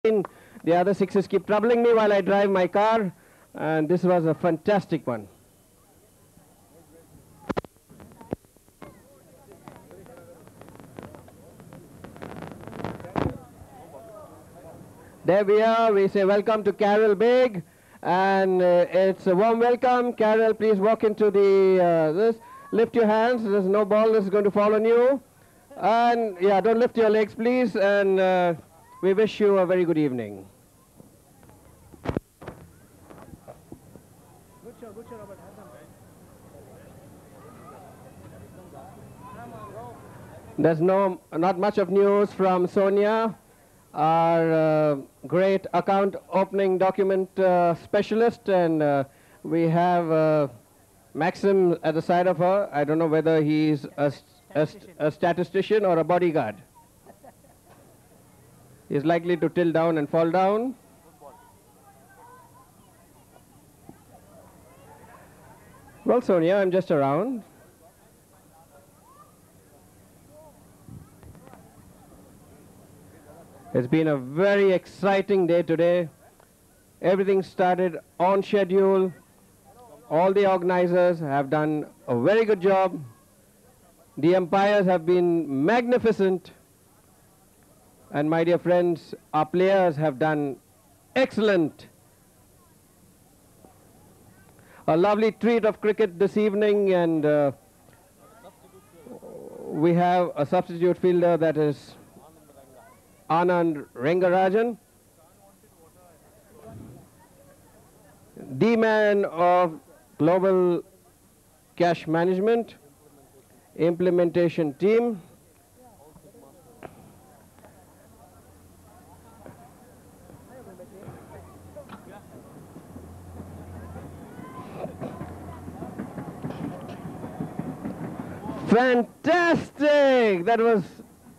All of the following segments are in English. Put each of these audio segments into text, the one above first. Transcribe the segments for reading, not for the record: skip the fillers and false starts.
The other sixes keep troubling me while I drive my car, and this was a fantastic one. There we are. We say welcome to Carroll Big, and it's a warm welcome. Carroll, please walk into the this. Lift your hands. There's no ball that's going to fall on you, and yeah, don't lift your legs, please. And we wish you a very good evening. There's not much of news from Sonia, our great account opening document specialist, and we have Maxim at the side of her. I don't know whether he's a statistician or a bodyguard. He's likely to tilt down and fall down. Well, Sonia, I'm just around. It's been a very exciting day today. Everything started on schedule. All the organizers have done a very good job. The umpires have been magnificent. And my dear friends, our players have done excellent. A lovely treat of cricket this evening, and we have a substitute fielder, that is Anand Rengarajan, the man of Global Cash Management Implementation Team. Fantastic! That was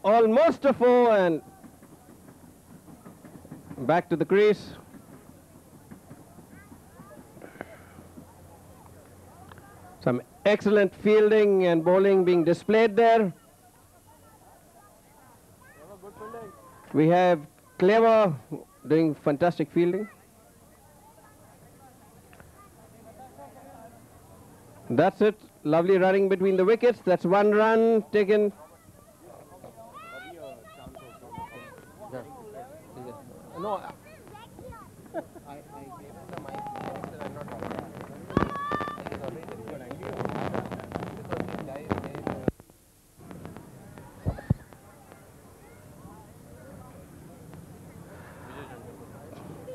almost a four, and back to the crease. Some excellent fielding and bowling being displayed there. We have Clever doing fantastic fielding. That's it. Lovely running between the wickets. That's one run taken. No.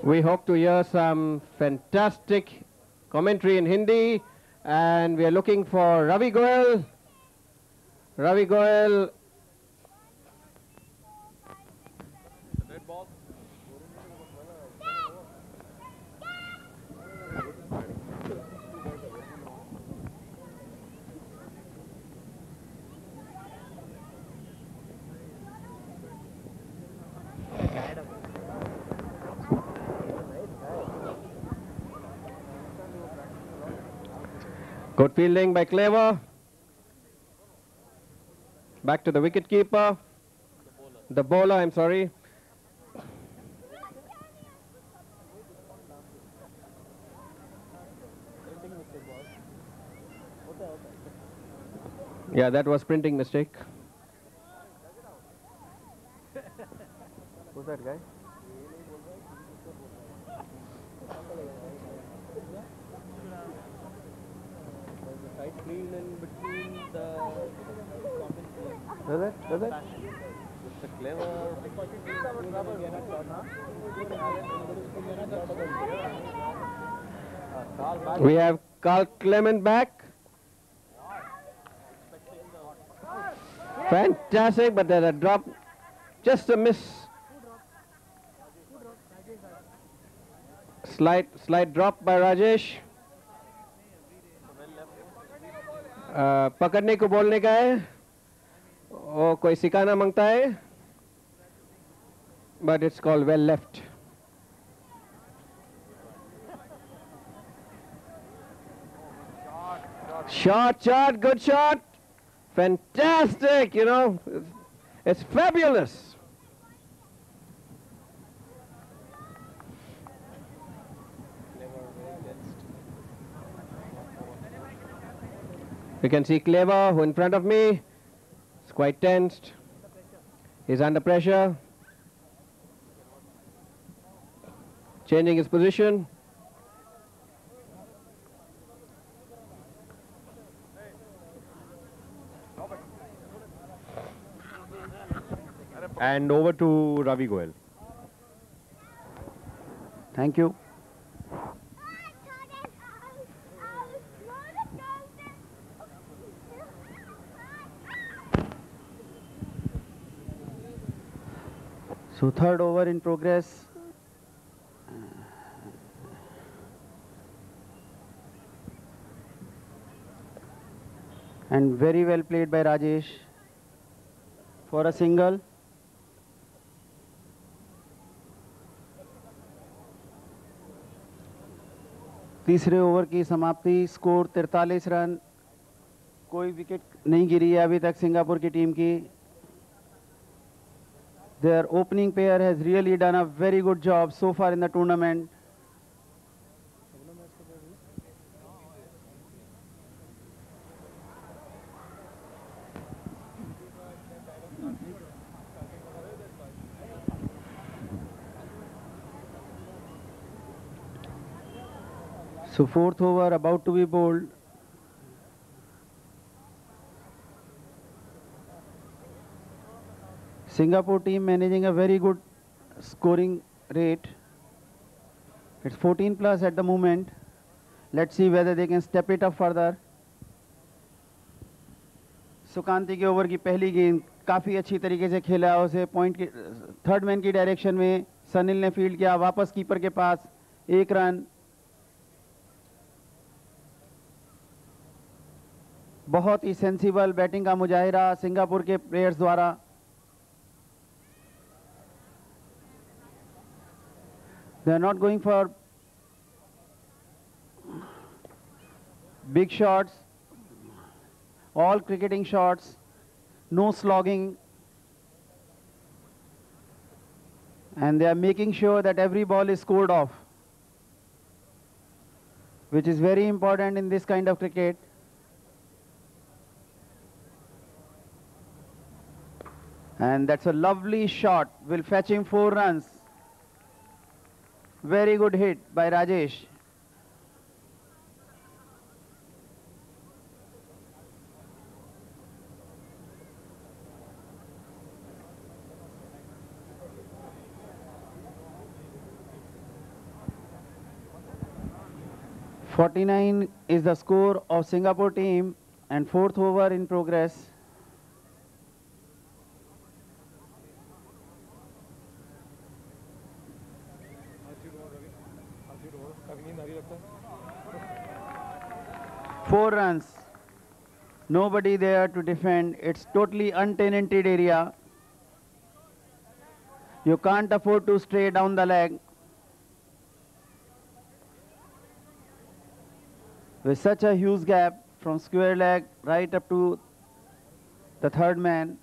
We hope to hear some fantastic commentary in Hindi, and we are looking for Ravi Goel. Ravi Goel. Good fielding by Clever. Back to the wicket keeper. The bowler, I'm sorry. Yeah, that was printing mistake. Who's that guy? Clean in between the does it? It's a Clever. We have Carl Clement back. Fantastic, but there's a drop. Just a miss. Slight drop by Rajesh. पकड़ने को बोलने का है, वो कोई सिखाना मांगता है, but it's called well left. Shot, good shot, fantastic, you know, it's fabulous. You can see Clever, who in front of me is quite tensed. He's under pressure. Changing his position. And over to Ravi Goel. Thank you. So third over in progress. And very well played by Rajesh for a single. तीसरे over की समाप्ति, score 43 run, कोई wicket नहीं गिरी है अभी तक Singapore की team की. Their opening pair has really done a very good job so far in the tournament. So fourth over about to be bowled. Singapore team managing a very good scoring rate. It's 14 plus at the moment. Let's see whether they can step it up further. Sukanti के over की पहली गेंद काफी अच्छी तरीके से खेला, उसे पॉइंट के थर्ड मैन की डायरेक्शन में सनिल ने फील्ड किया, वापस कीपर के पास 1 रन. बहुत ही सेंसिबल बैटिंग का मुजाहिरा सिंगापुर के प्लेयर्स द्वारा. They are not going for big shots, all cricketing shots, no slogging, and they are making sure that every ball is scored off, which is very important in this kind of cricket. And that's a lovely shot, will fetch him 4 runs. Very good hit by Rajesh. .49 is the score of Singapore team, and fourth over in progress. Four runs, nobody there to defend. It's totally untenanted area. You can't afford to stray down the leg. With such a huge gap from square leg right up to the third man.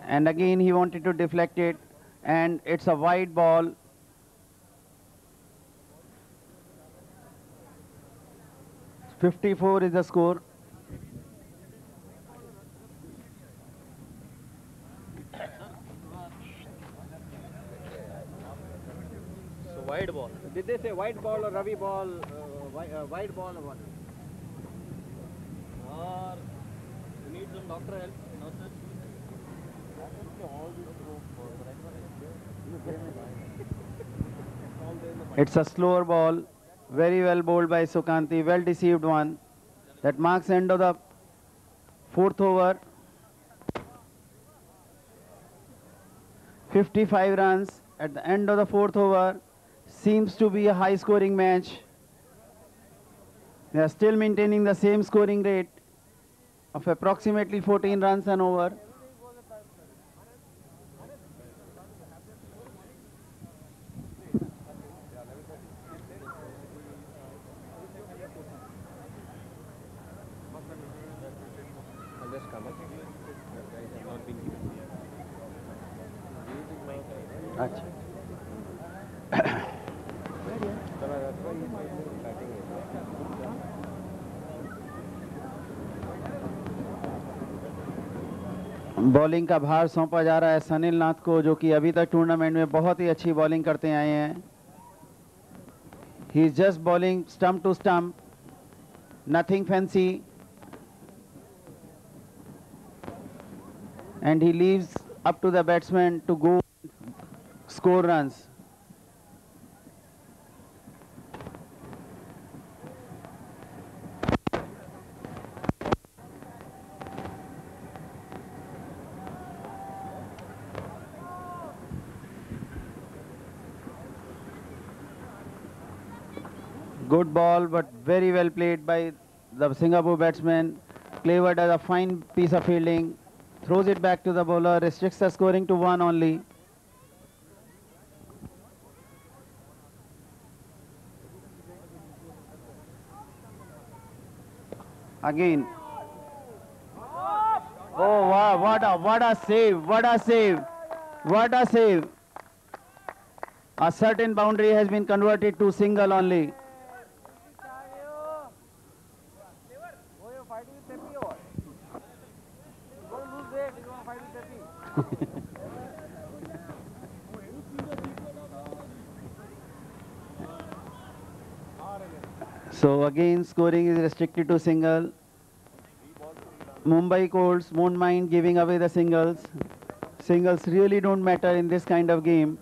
And again he wanted to deflect it, and it's a wide ball. .54 is the score. So wide ball. Did they say wide ball or Ravi ball? Wide ball or what? Or you need some doctor help? No, sir. It's a slower ball, very well bowled by Sukanti, well deceived one. That marks end of the fourth over. 55 runs at the end of the fourth over. Seems to be a high scoring match. They are still maintaining the same scoring rate of approximately 14 runs an over. Bowling का भार सौंपा जा रहा है सनील नाथ को, जो कि अभी तक टूर्नामेंट में बहुत ही अच्छी बॉलिंग करते आए हैं. He is just bowling stump to stump, nothing fancy, and he leaves up to the batsman to go score runs. Good ball, but very well played by the Singapore batsman. Clever does a fine piece of fielding, throws it back to the bowler, restricts the scoring to 1 only. Again. Oh wow, what a save, what a save, what a save. A certain boundary has been converted to single only. So again scoring is restricted to single. Mumbai Colts won't mind giving away the singles. Singles really don't matter in this kind of game.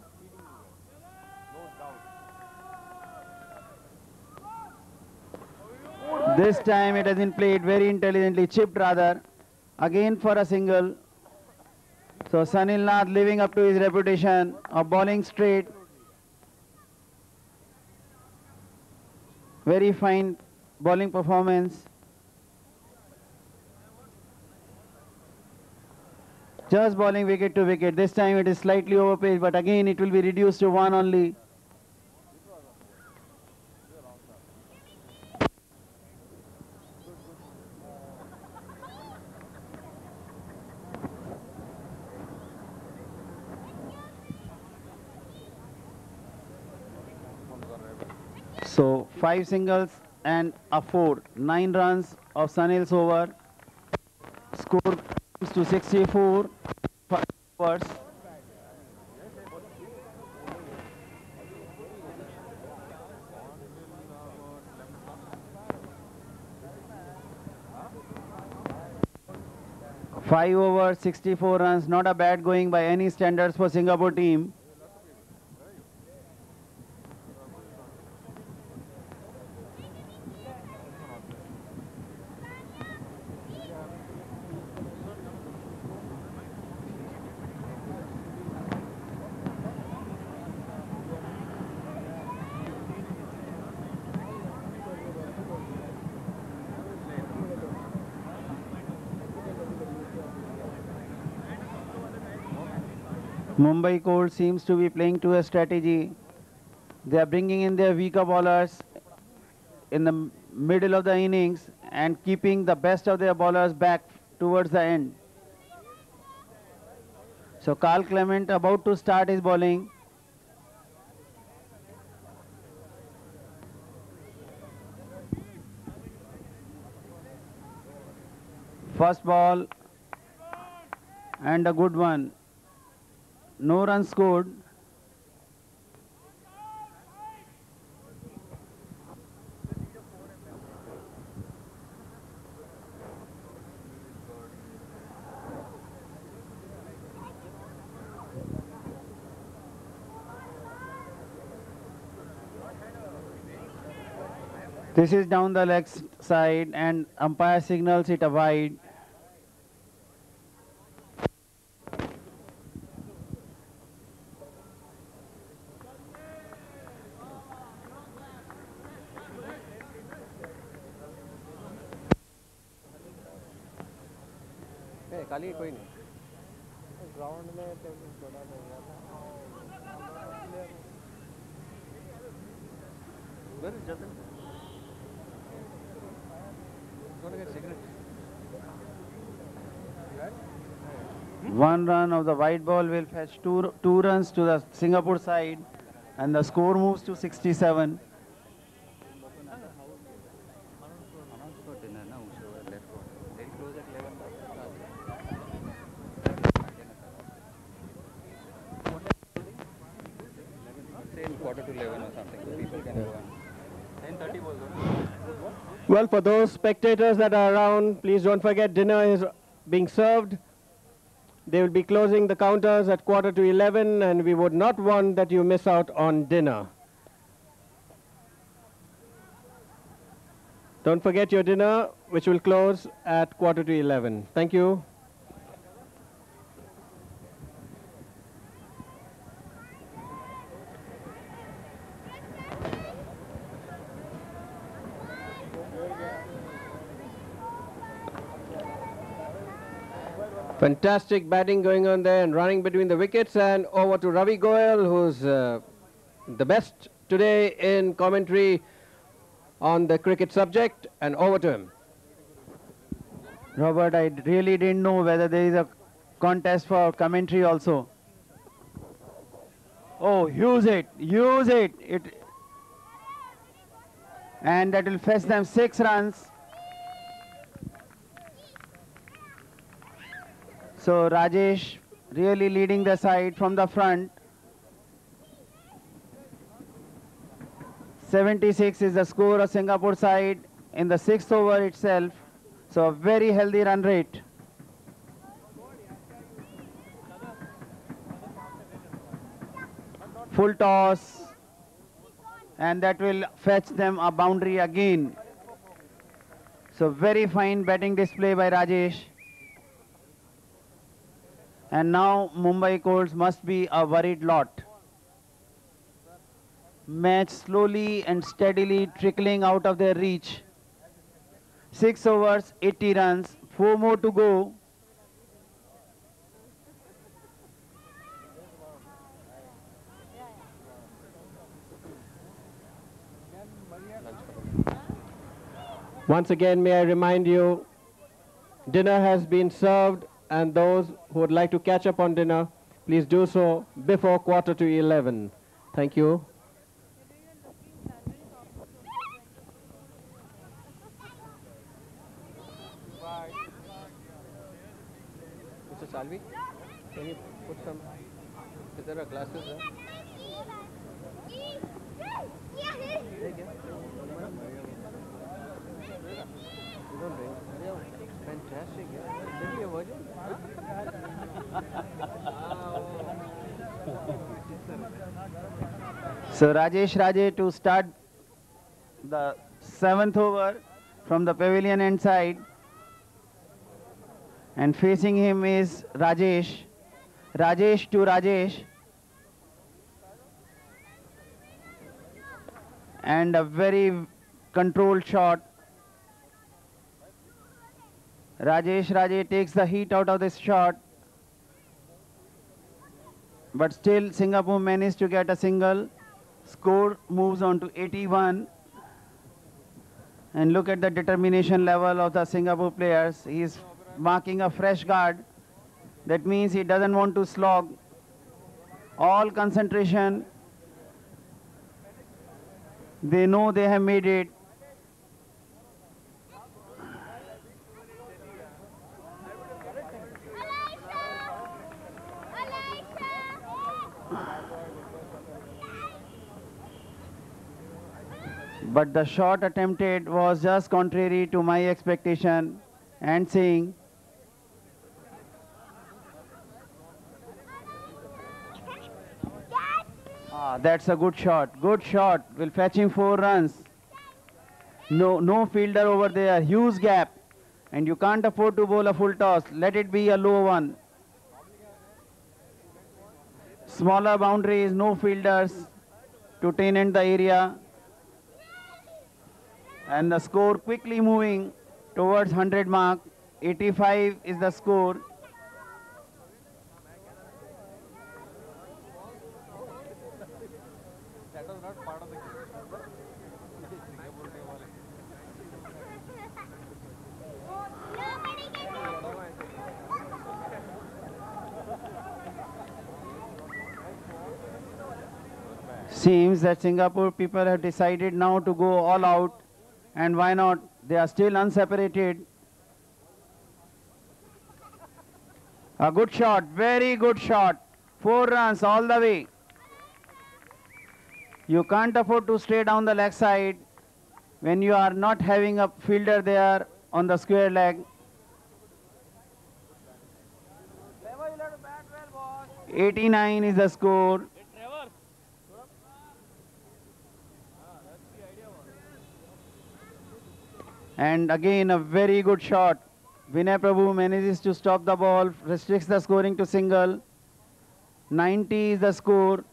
This time it has been played very intelligently, chipped rather. Again for a single. So Sanil Nath living up to his reputation of bowling straight. Very fine bowling performance. Just bowling wicket to wicket. This time it is slightly overpaced, but again it will be reduced to 1 only. So 5 singles and a 4. 9 runs of Sanil's over. Score comes to 64. 5 overs. Five over, 64 runs. Not a bad going by any standards for Singapore team. Mumbai Colts seems to be playing to a strategy. They are bringing in their weaker bowlers in the middle of the innings and keeping the best of their bowlers back towards the end. So Carl Clement about to start his bowling. First ball and a good one. No runs scored. This is down the leg side and umpire signals it a wide. खाली कोई नहीं ground में बड़ा हो गया था One run of the white ball will fetch two runs to the Singapore side, and the score moves to 67. quarter to 11 or something, so people can go and 10:30 was Well, for those spectators that are around, please don't forget dinner is being served. They will be closing the counters at quarter to 11, and we would not want that you miss out on dinner. Don't forget your dinner, which will close at quarter to 11. Thank you. Fantastic batting going on there and running between the wickets, and over to Ravi Goyal, who's the best today in commentary on the cricket subject, and over to him. Robert, I really didn't know whether there is a contest for commentary also. Oh, use it. And that will fetch them 6 runs. So Rajesh really leading the side from the front. 76 is the score of Singapore side in the 6th over itself. So a very healthy run rate. Full toss, and that will fetch them a boundary again. So very fine batting display by Rajesh. And now Mumbai Colts must be a worried lot. Match slowly and steadily trickling out of their reach. 6 overs, 80 runs, 4 more to go. Once again, may I remind you, dinner has been served, and those who would like to catch up on dinner, please do so before quarter to 11. Thank you. Mr. Salvi, can you put some, is there a glasses there? Fantastic, yeah. Is he a virgin? So Rajesh Raje to start the 7th over from the pavilion end side. And facing him is Rajesh. Rajesh to Rajesh. And a very controlled shot. Rajesh Raje takes the heat out of this shot. But still Singapore managed to get a single. Score moves on to 81. And look at the determination level of the Singapore players. He is marking a fresh guard. That means he doesn't want to slog. All concentration. They know they have made it. But the shot attempted was just contrary to my expectation and saying, that's a good shot. Good shot. Will fetch him 4 runs. No fielder over there. Huge gap. And you can't afford to bowl a full toss. Let it be a low one. Smaller boundaries, no fielders to tenant the area. And the score quickly moving towards 100 mark. 85 is the score. Seems that Singapore people have decided now to go all out, and why not? They are still unseparated. A good shot, very good shot. 4 runs all the way. You can't afford to stray down the leg side when you are not having a fielder there on the square leg. 89 is the score. And again a very good shot. Vinay Prabhu manages to stop the ball, restricts the scoring to single. 90 is the score.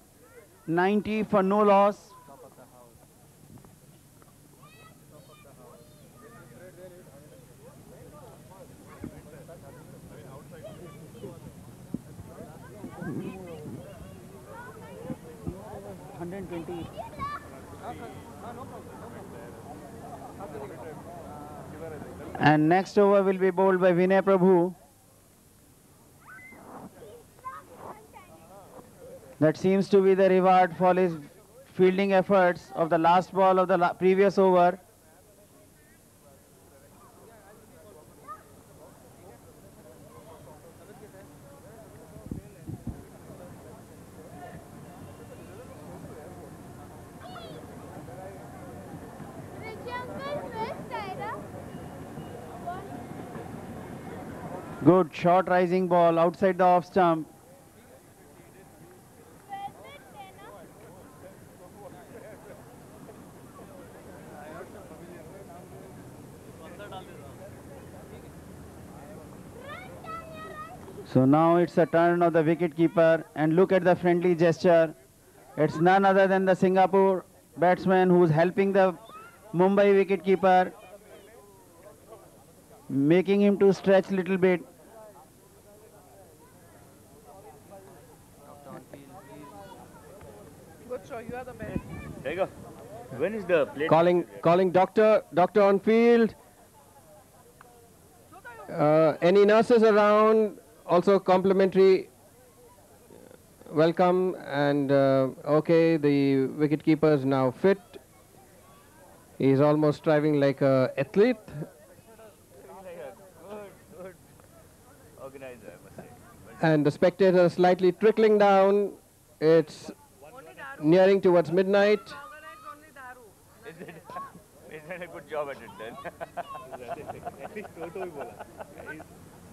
90 for no loss. And next over will be bowled by Vinay Prabhu. That seems to be the reward for his fielding efforts of the last ball of the previous over. Good short rising ball outside the off stump. So now it's a turn of the wicketkeeper, and look at the friendly gesture. It's none other than the Singapore batsman who's helping the Mumbai wicketkeeper, making him to stretch a little bit. Good show, you are the best. There you go. When is the plate? Calling doctor on field. Any nurses around? Also complimentary welcome. And okay, the wicketkeeper is now fit. He's almost striving like an athlete. Good organizer, I must say. And the spectators slightly trickling down. It's nearing towards midnight. Is that a good job at it then?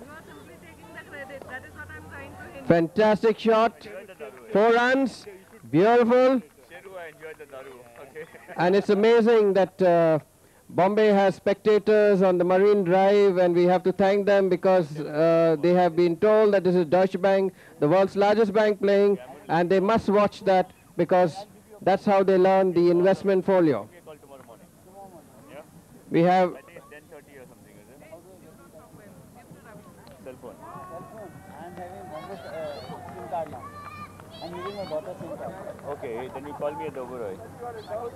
You are simply taking the credit. That is what I'm trying to hint. Fantastic shot. 4 runs. Beautiful. Sheru, I enjoyed the daru. Okay. And it's amazing that Bombay has spectators on the Marine Drive, and we have to thank them because they have been told that this is Deutsche Bank, the world's largest bank, playing, and they must watch that because that's how they learn the investment folio. Call tomorrow morning. Yeah? We have I think it's 10:30 or something, is it? Cell phone. I'm having Bombay SIM card now. I'm using my daughter's SIM card. Okay, then you call me at Oberoi.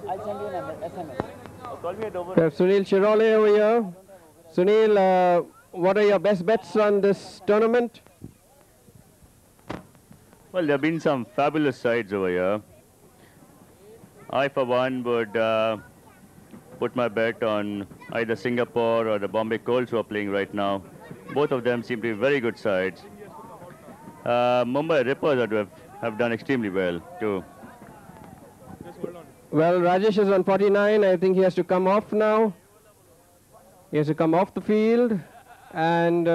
I'll send you an SMS. Call me at we Oberoi. have Sunil Shirole over here. Sunil, what are your best bets on this tournament? Well, there have been some fabulous sides over here. I, for one, would put my bet on either Singapore or the Bombay Colts who are playing right now. Both of them seem to be very good sides. Mumbai Rippers have done extremely well, too. Well, Rajesh is on 49. I think he has to come off now. He has to come off the field. And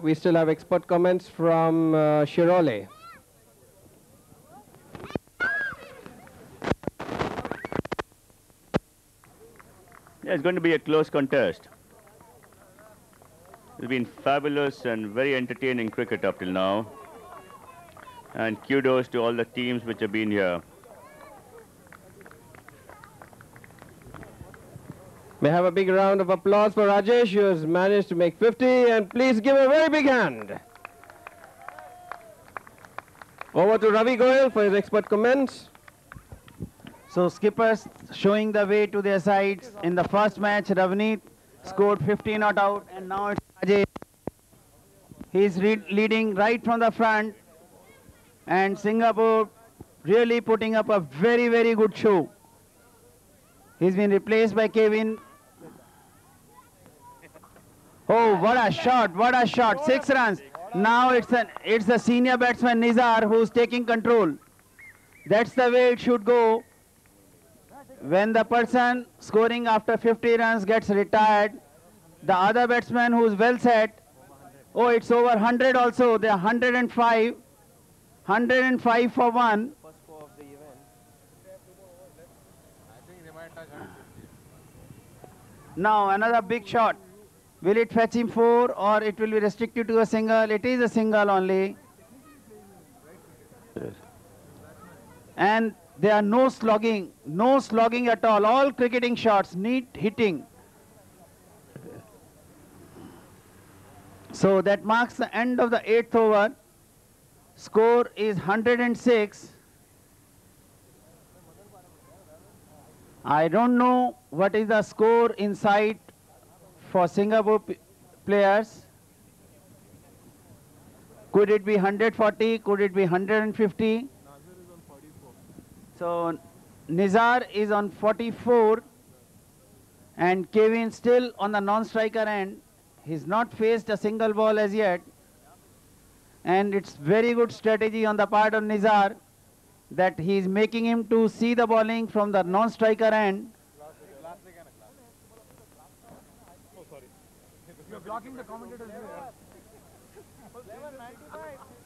we still have expert comments from Shirole. Yeah, it's going to be a close contest. It's been fabulous and very entertaining cricket up till now. And kudos to all the teams which have been here. May I have a big round of applause for Rajesh, who has managed to make 50, and please give a very big hand. Over to Ravi Goyal for his expert comments. So skippers showing the way to their sides. In the first match, Ravneet scored 50 not out, and now it's Rajesh. He's leading right from the front, and Singapore really putting up a very, very good show. He's been replaced by Kevin. Oh, what a shot, what a shot. 6 runs. Now it's the senior batsman Nizar who's taking control. That's the way it should go. when the person scoring after 50 runs gets retired, the other batsman who's well set, oh, it's over 100 also, they're 105, 105 for one. Now another big shot. Will it fetch him 4 or it will be restricted to a single? It is a single only. And there are no slugging at all. All cricketing shots, neat hitting. So that marks the end of the 8th over. Score is 106. I don't know what is the score inside for Singapore players. Could it be 140? Could it be 150? So Nizar is on 44 and Kevin still on the non-striker end. He's not faced a single ball as yet. And it's very good strategy on the part of Nizar that he's making him to see the bowling from the non-striker end.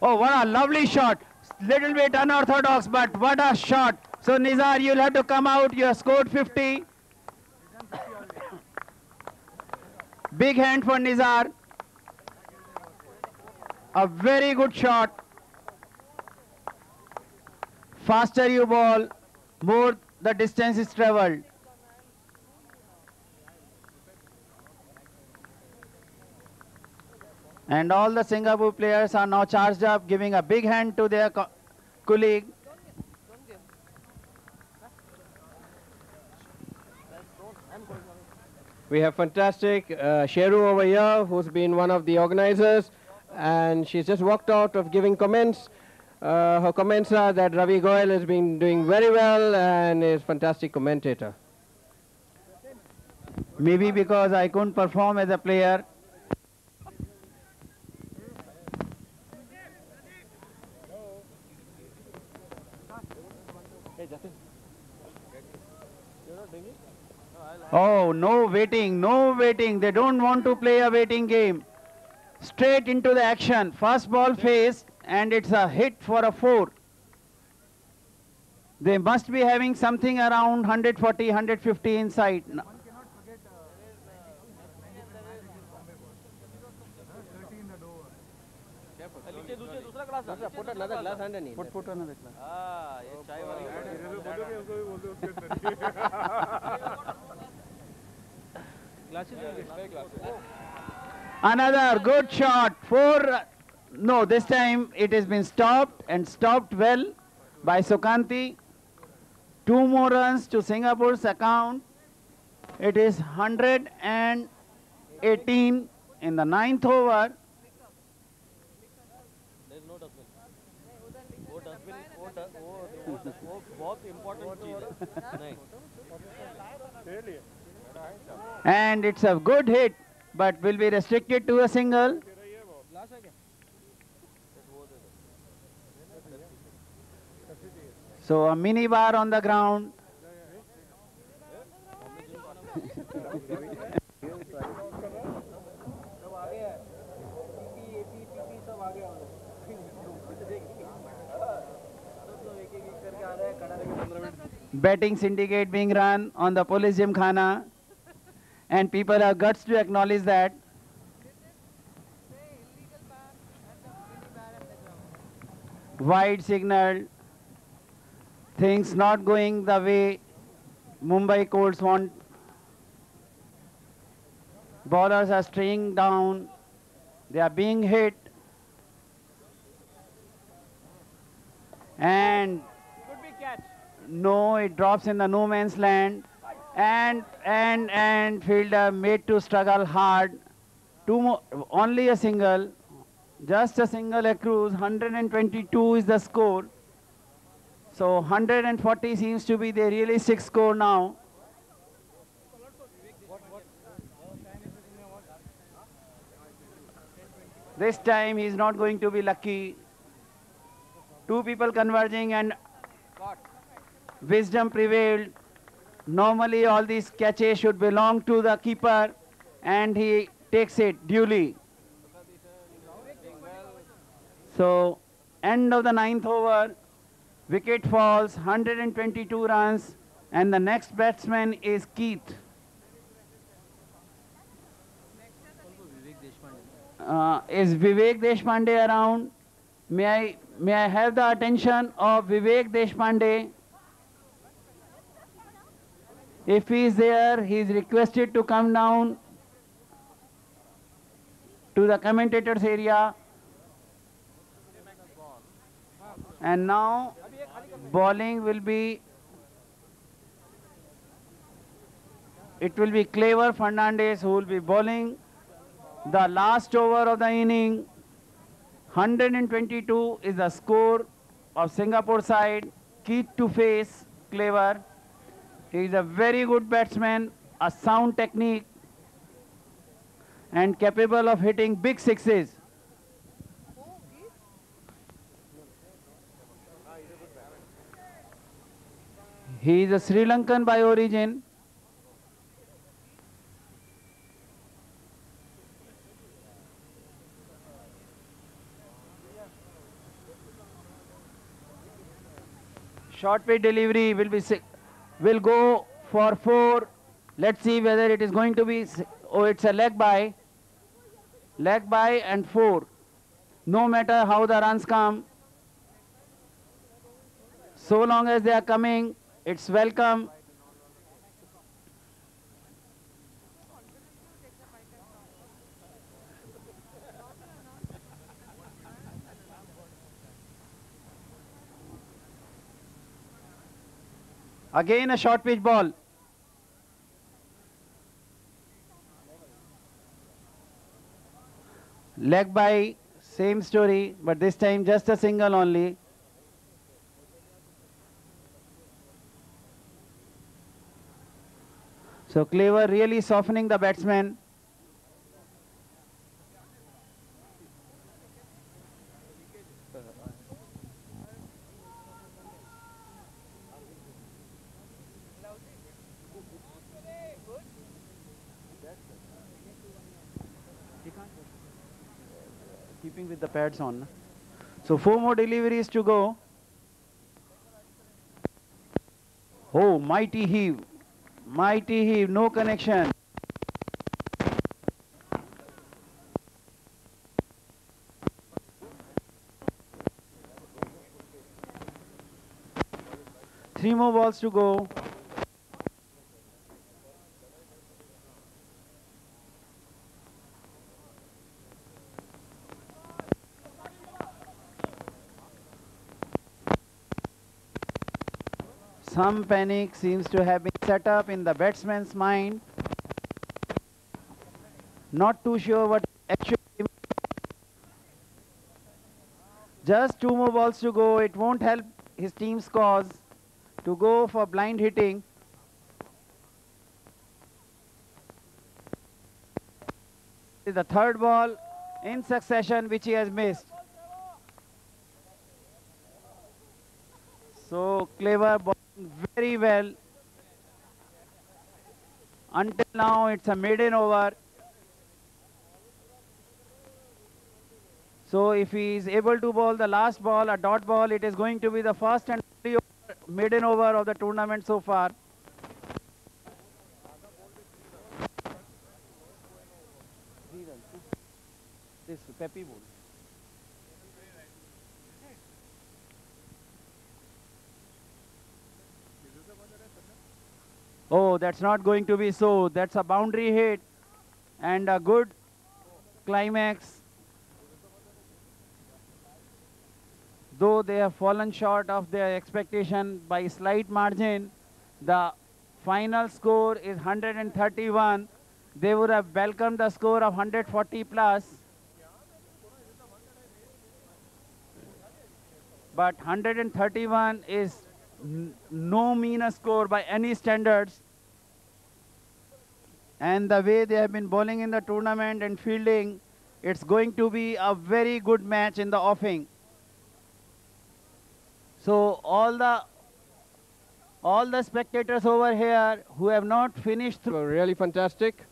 Oh, what a lovely shot. Little bit unorthodox, but what a shot. So Nizar, you'll have to come out. You have scored 50. Big hand for Nizar. A very good shot. Faster you bowl, more the distance is travelled. And all the Singapore players are now charged up, giving a big hand to their colleague. We have fantastic Sheru over here, who's been one of the organizers, and she's just walked out of giving comments. Her comments are that Ravi Goyal has been doing very well and is a fantastic commentator. Maybe because I couldn't perform as a player. Oh, no waiting, no waiting. They don't want to play a waiting game. Straight into the action. First ball faced and it's a hit for a 4. They must be having something around 140, 150 inside. Put another glass underneath. Put another glass. Another good shot. 4. No, this time it has been stopped and stopped well by Sukanti. 2 more runs to Singapore's account. It is 118 in the 9th over. And it's a good hit, but will be restricted to a single. So a mini bar on the ground. Betting syndicate being run on the police gymkhana, and people have guts to acknowledge that. Wide signal, things not going the way Mumbai courts want. Bowlers are straying down, they are being hit, and no, it drops in the no man's land, and fielder made to struggle hard. 2 more, only a single, just a single accrues. 122 is the score. So 140 seems to be the realistic score now. This time he's not going to be lucky. 2 people converging and wisdom prevailed. Normally all these catches should belong to the keeper and he takes it duly. So end of the 9th over, wicket falls, 122 runs, and the next batsman is Keith. Is Vivek Deshpande around? May I have the attention of Vivek Deshpande? If he is there, he is requested to come down to the commentators area. And now bowling will be, it will be Clever Fernandez who will be bowling the last over of the inning. 122 is the score of Singapore side. Keith to face Clever. He is a very good batsman, a sound technique, and capable of hitting big sixes. He is a Sri Lankan by origin. Short pitch delivery will go for 4. Let's see whether it is going to be, oh, it's a leg by and 4. No matter how the runs come, so long as they are coming, it's welcome. Again a short pitch ball. Leg by, same story, but this time just a single only. So Clever really softening the batsman. Keeping with the pads on. So 4 more deliveries to go. Oh, mighty heave. Mighty heave, no connection. Three more balls to go. Some panic seems to have been set up in the batsman's mind. Not too sure what actually. Just 2 more balls to go. It won't help his team's cause to go for blind hitting. This is the 3rd ball in succession which he has missed. So Clever bowling very well. Until now it's a maiden over. So if he is able to bowl the last ball, a dot ball, it is going to be the first and only maiden over of the tournament so far. This Pepe ball. Oh, that's not going to be so. That's a boundary hit and a good climax. Though they have fallen short of their expectation by slight margin, the final score is 131. They would have welcomed the score of 140 plus. But 131 is no mean a score by any standards. And the way they have been bowling in the tournament and fielding, it's going to be a very good match in the offing. So all the All the spectators over here who have not finished Were really fantastic.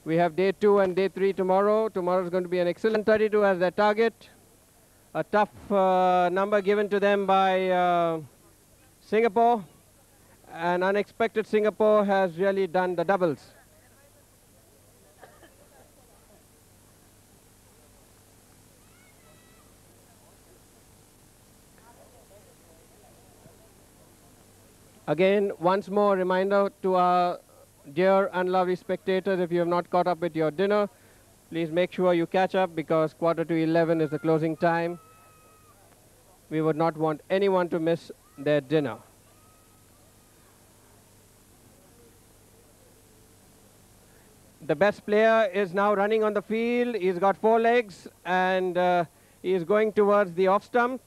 We have day 2 and day 3 tomorrow. Tomorrow is going to be an excellent 32 as their target. A tough number given to them by Singapore. And unexpected Singapore has really done the doubles. Again, once more, reminder to our dear and lovely spectators, if you have not caught up with your dinner, please make sure you catch up because 10:45 is the closing time. We would not want anyone to miss their dinner. The best player is now running on the field. He's got 4 legs and he is going towards the off stump.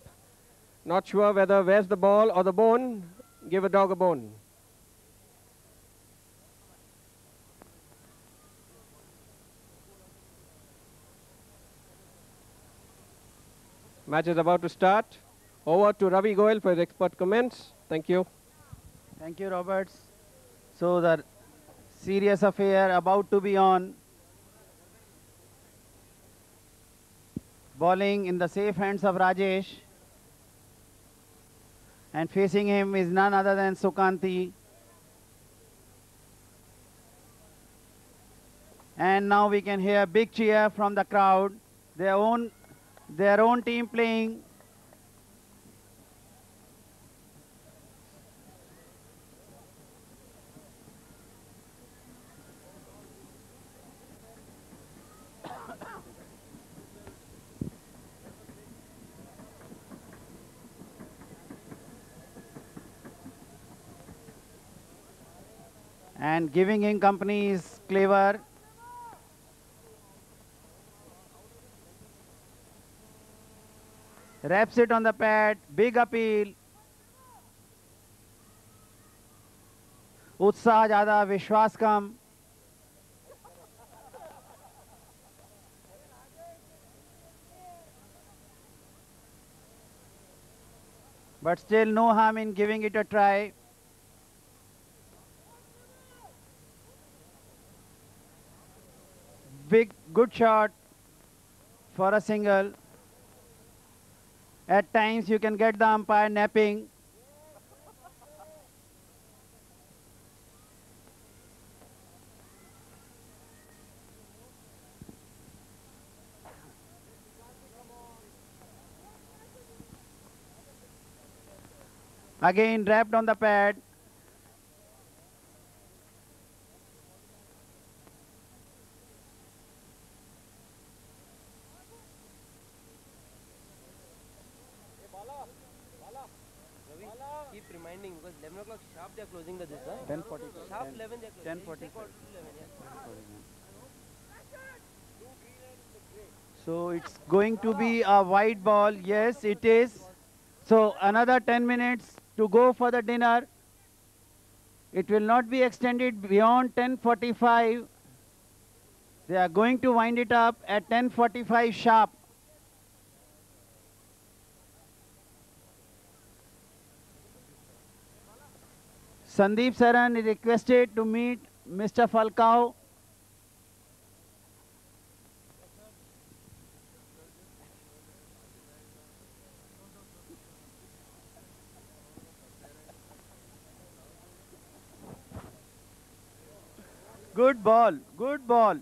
Not sure whether where's the ball or the bone. Give a dog a bone. Match is about to start. Over to Ravi Goyal for his expert comments. Thank you. Thank you, Roberts. So the serious affair about to be on. Bowling in the safe hands of Rajesh. And facing him is none other than Sukanti. And now we can hear big cheer from the crowd. Their own team playing. And giving him company is Clever. Wraps it on the pad, big appeal. उत्साह ज़्यादा, विश्वास कम. But still no harm in giving it a try. Big, good shot for a single. At times you can get the umpire napping. Again wrapped on the pad. Keep reminding because 11 o'clock sharp they are closing the this. 10:40. Sharp 11 they are closing. 10:40. Quarter to 11, yeah. So it's going to be a wide ball. Yes, it is. So another 10 minutes to go for the dinner. It will not be extended beyond 10:45. They are going to wind it up at 10:45 sharp. Sandeep Saran is requested to meet Mr. Falcao. Good ball, good ball.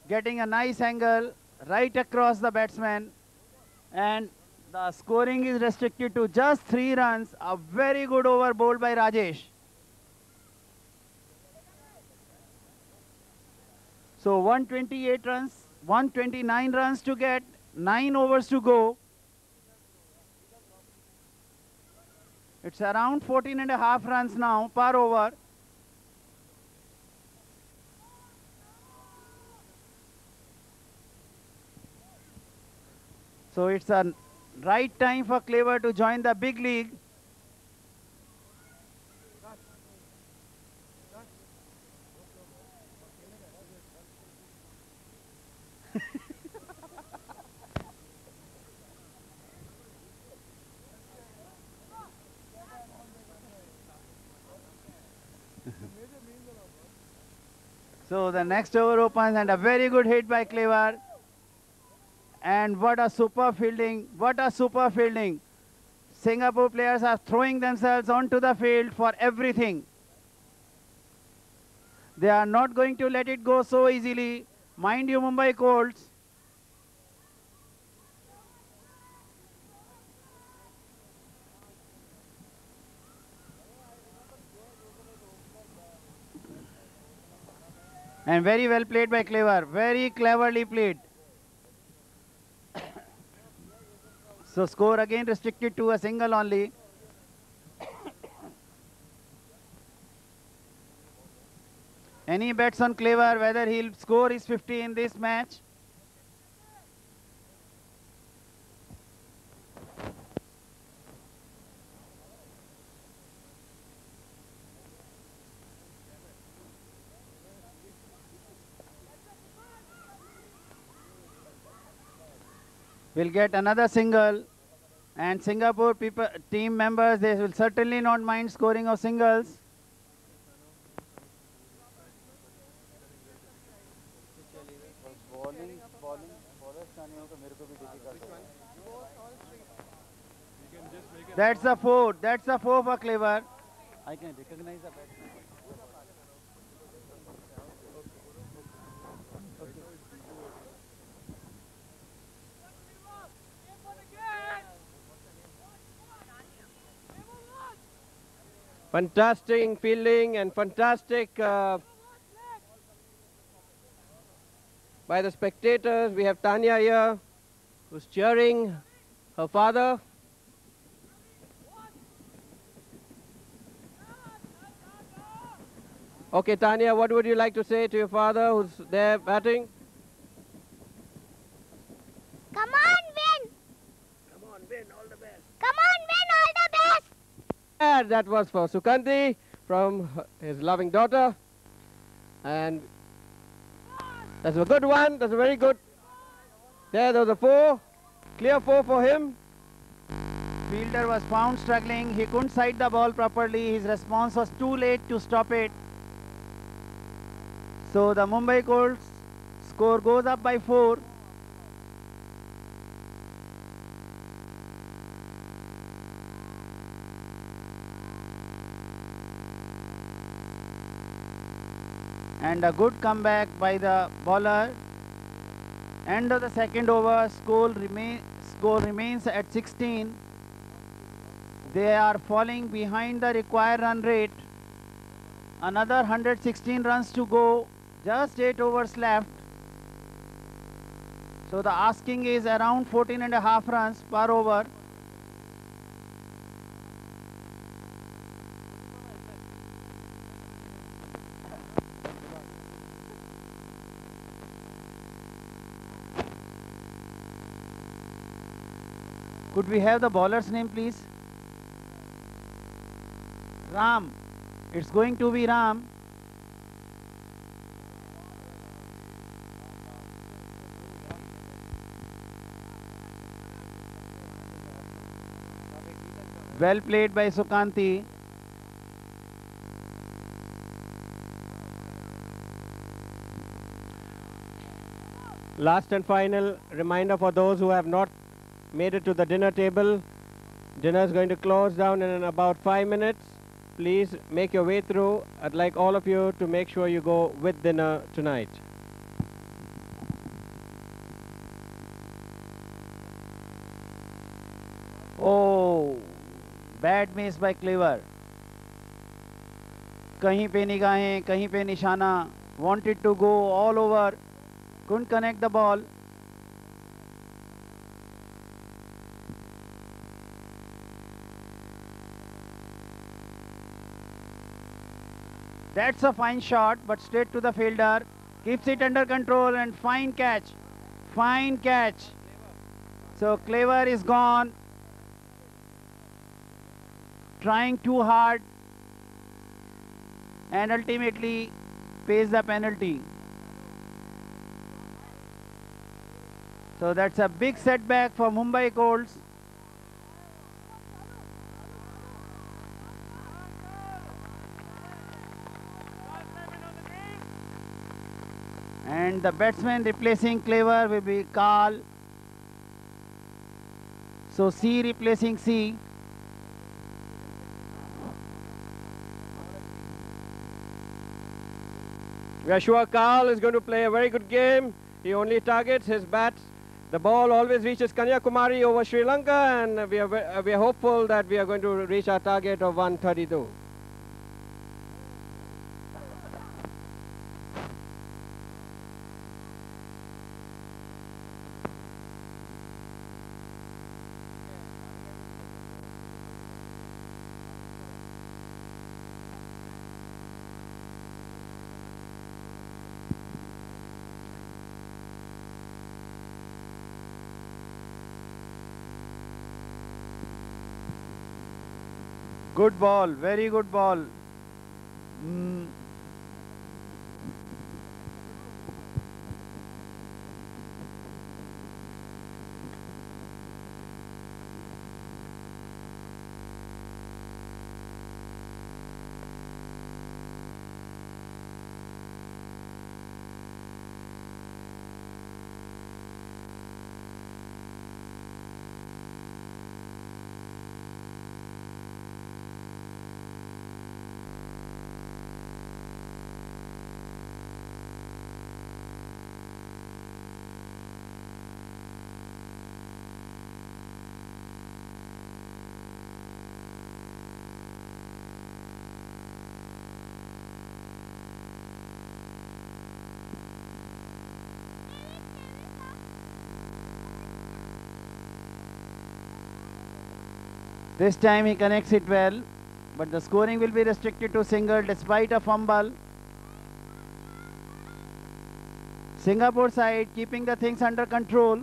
Getting a nice angle right across the batsman. And the scoring is restricted to just 3 runs. A very good over bowled by Rajesh. So 128 runs, 129 runs to get, 9 overs to go. It's around 14.5 runs now per over. So it's a right time for Clever to join the big league. So the next over opens and a very good hit by Clever. And what a super fielding, what a super fielding. Singapore players are throwing themselves onto the field for everything. They are not going to let it go so easily. Mind you, Mumbai Colts. And very well played by Clever. Very cleverly played. So score again restricted to a single only. Any bets on Clever whether he'll score his 50 in this match? Will get another single, and Singapore team members, they will certainly not mind scoring of singles. That's a four. That's a four for Clever. I can recognize the batsman. Fantastic fielding and fantastic by the spectators. We have Tanya here who's cheering her father. Okay, Tanya, what would you like to say to your father who's there batting? Come on, win! Come on, win, all the best. Come on, win all the best! And that was for Sukanti from his loving daughter. And that's a good one. That's a very good. There was a four. Clear four for him. Fielder was found struggling. He couldn't sight the ball properly. His response was too late to stop it. So the Mumbai Colts score goes up by 4. And a good comeback by the bowler. End of the second over, score remains at 16. They are falling behind the required run rate. Another 116 runs to go. Just 8 overs left. So the asking is around 14.5 runs per over. Could we have the bowler's name, please? Ram. It's going to be Ram. Well played by Sukanti. Last and final reminder for those who have not made it to the dinner table. Dinner is going to close down in about 5 minutes. Please make your way through. I'd like all of you to make sure you go with dinner tonight. Oh, bad miss by Clever. कहीं पे निगाहें, कहीं पे निशाना. Wanted to go all over. Couldn't connect the ball. That's a fine shot, but straight to the fielder. Keeps it under control and fine catch. Fine catch. So Clever is gone. Trying too hard and ultimately pays the penalty. So that's a big setback for Mumbai Colts. And the batsman replacing Clever will be Carl. So C replacing C. We are sure Carl is going to play a very good game. He only targets his bats. The ball always reaches Kanyakumari over Sri Lanka, and we are hopeful that we are going to reach our target of 132. Good ball, very good ball. This time he connects it well, but the scoring will be restricted to single despite a fumble. Singapore side keeping the things under control,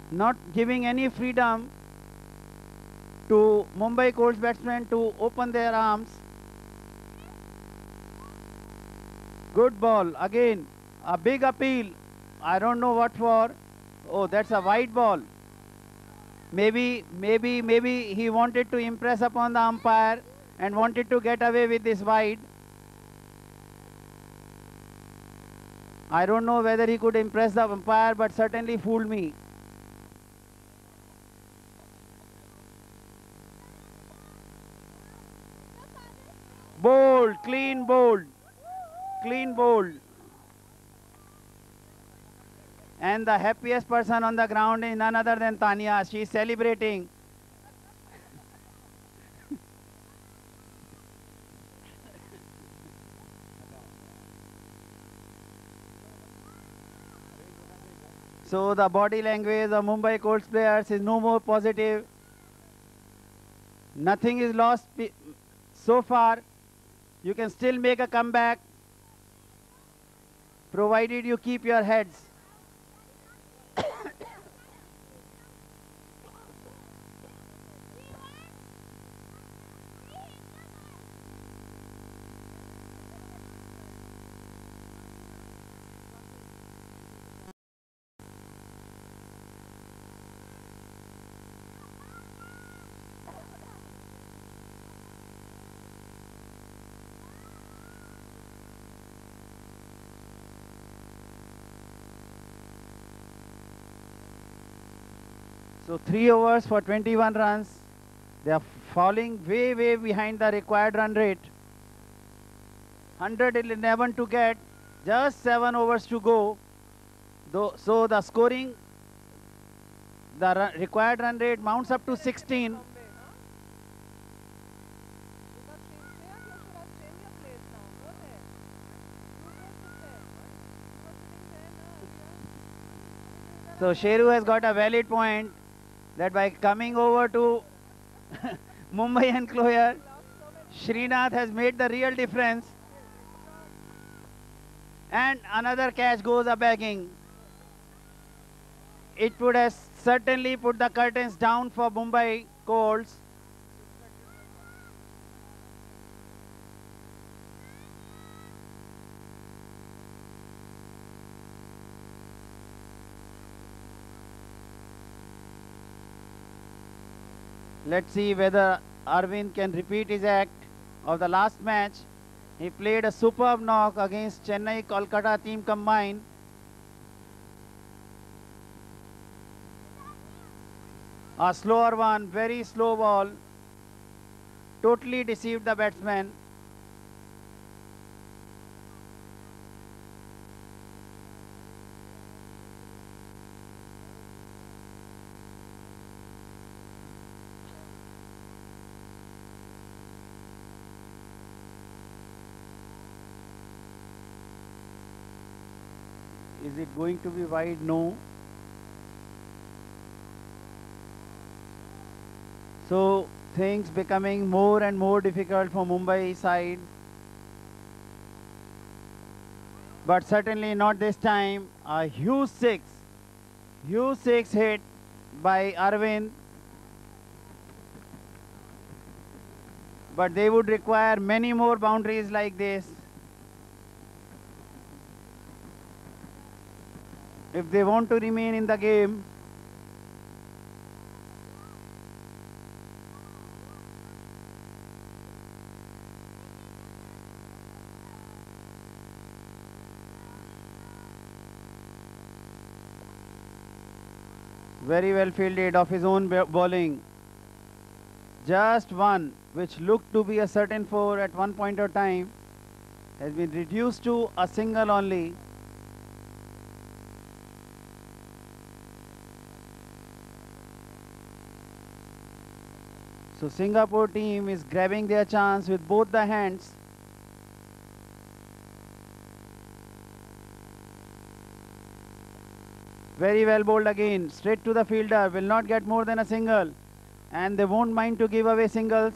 not giving any freedom to Mumbai Colts batsmen to open their arms. Good ball, again a big appeal. I don't know what for. Oh, that's a wide ball. Maybe he wanted to impress upon the umpire and wanted to get away with this wide. I don't know whether he could impress the umpire, but certainly fooled me. Bold, clean bold, clean bold. And the happiest person on the ground is none other than Tanya. She is celebrating. So the body language of Mumbai Colts players is no more positive. Nothing is lost so far. You can still make a comeback, provided you keep your heads. So 3 overs for 21 runs. They are falling way behind the required run rate. 111 to get, just 7 overs to go. So the scoring, the required run rate mounts up to 16. Because they are close to Australia place now. Go there. You go sit there. You were sitting there now. So Sheru has got a valid point that by coming over to Mumbai and Cloyer, Srinath has made the real difference. And another catch goes a bagging. It would have certainly put the curtains down for Mumbai Colts. Let's see whether Arvind can repeat his act of the last match. He played a superb knock against Chennai Kolkata team combined. A slower one, very slow ball. Totally deceived the batsman. Is it going to be wide? No. So things becoming more and more difficult for Mumbai side. But certainly not this time. A huge six hit by Arvind. But they would require many more boundaries like this if they want to remain in the game. Very well fielded of his own bowling. Just one, which looked to be a certain four at one point of time, has been reduced to a single only. So Singapore team is grabbing their chance with both the hands. Very well bowled again, straight to the fielder, will not get more than a single. And they won't mind to give away singles.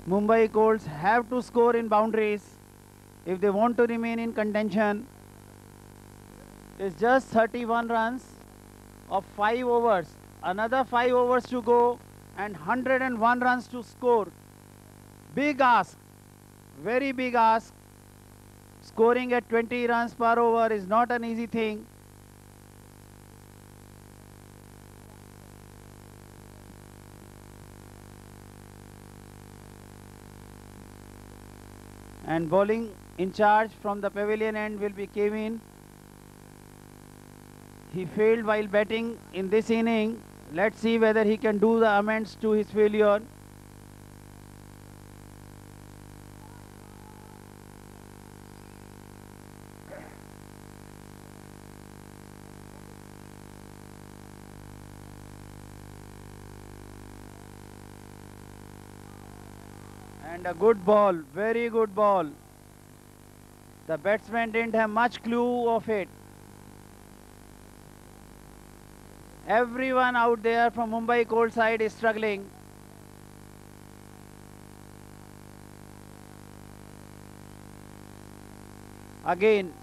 Mumbai Colts have to score in boundaries if they want to remain in contention. It's just 31 runs of 5 overs. Another 5 overs to go and 101 runs to score. Big ask, very big ask. Scoring at 20 runs per over is not an easy thing. And bowling in charge from the pavilion end will be Kevin. He failed while batting in this inning. Let's see whether he can do the amends to his failure. And a good ball, very good ball. The batsman didn't have much clue of it. Everyone out there from Mumbai Cold side is struggling. Again,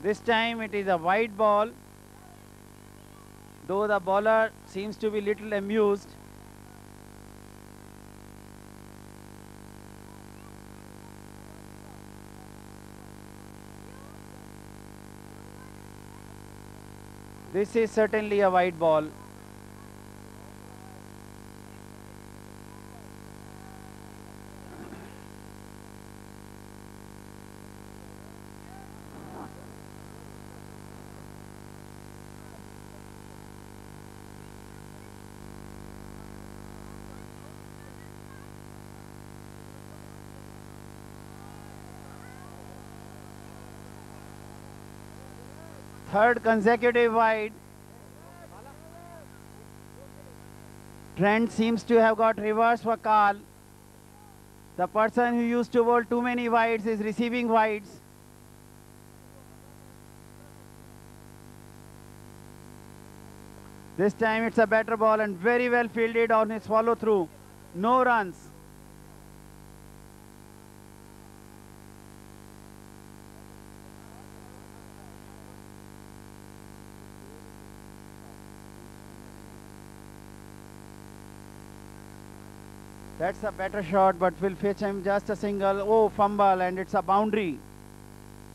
this time it is a wide ball, though the bowler seems to be little amused. This is certainly a wide ball. Third consecutive wide. Trend seems to have got reversed for Carl. The person who used to bowl too many wides is receiving wides. This time it's a better ball and very well fielded on his follow through. No runs. That's a better shot, but will fetch him just a single. Oh, fumble, and it's a boundary.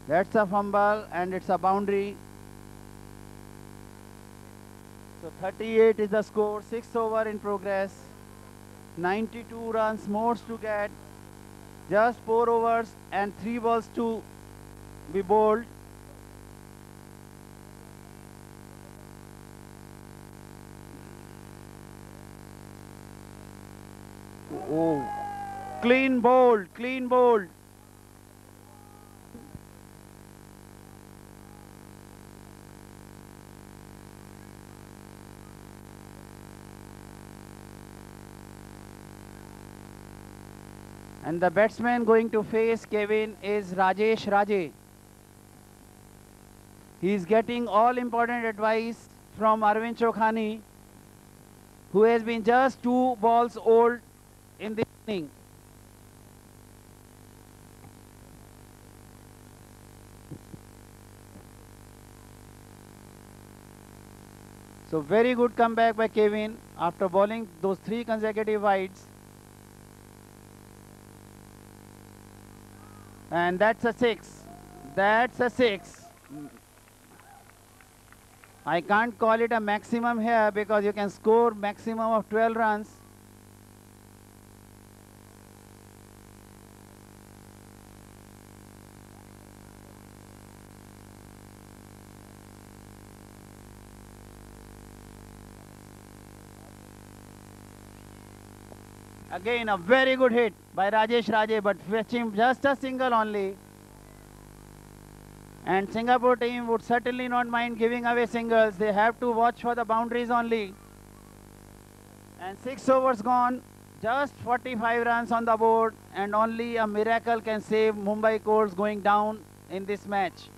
That's a fumble, and it's a boundary. So 38 is the score, 6 over in progress. 92 runs more to get. Just 4 overs and 3 balls to be bowled. Oh, clean bowled, clean bowled. And the batsman going to face Kevin is Rajesh Raje. He is getting all important advice from Arvind Chokhani, who has been just 2 balls old in this inning. So very good comeback by Kevin after bowling those 3 consecutive wides. And that's a 6. That's a 6. I can't call it a maximum here because you can score maximum of 12 runs. Again, a very good hit by Rajesh Raje, but fetching just a single only. And Singapore team would certainly not mind giving away singles. They have to watch for the boundaries only. And 6 overs gone, just 45 runs on the board, and only a miracle can save Mumbai Courts going down in this match.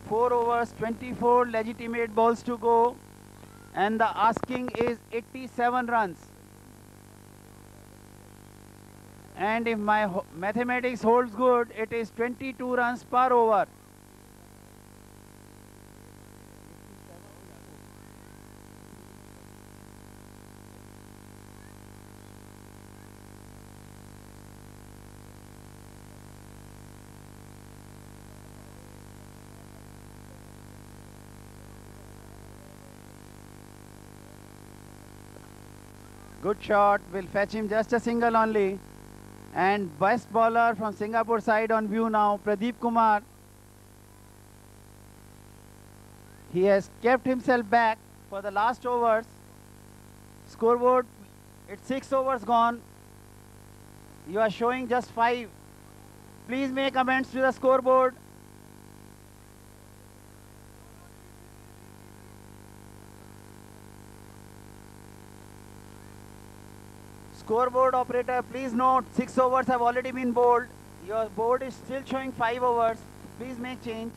Four overs, 24 legitimate balls to go, and the asking is 87 runs. And if my mathematics holds good, it is 22 runs per over. Good shot, will fetch him just a single only. And best bowler from Singapore side on view now, Pradeep Kumar. He has kept himself back for the last overs. Scoreboard, it's 6 overs gone. You are showing just 5. Please make amends to the scoreboard. Scoreboard operator, please note 6 overs have already been bowled. Your board is still showing 5 overs. Please make change.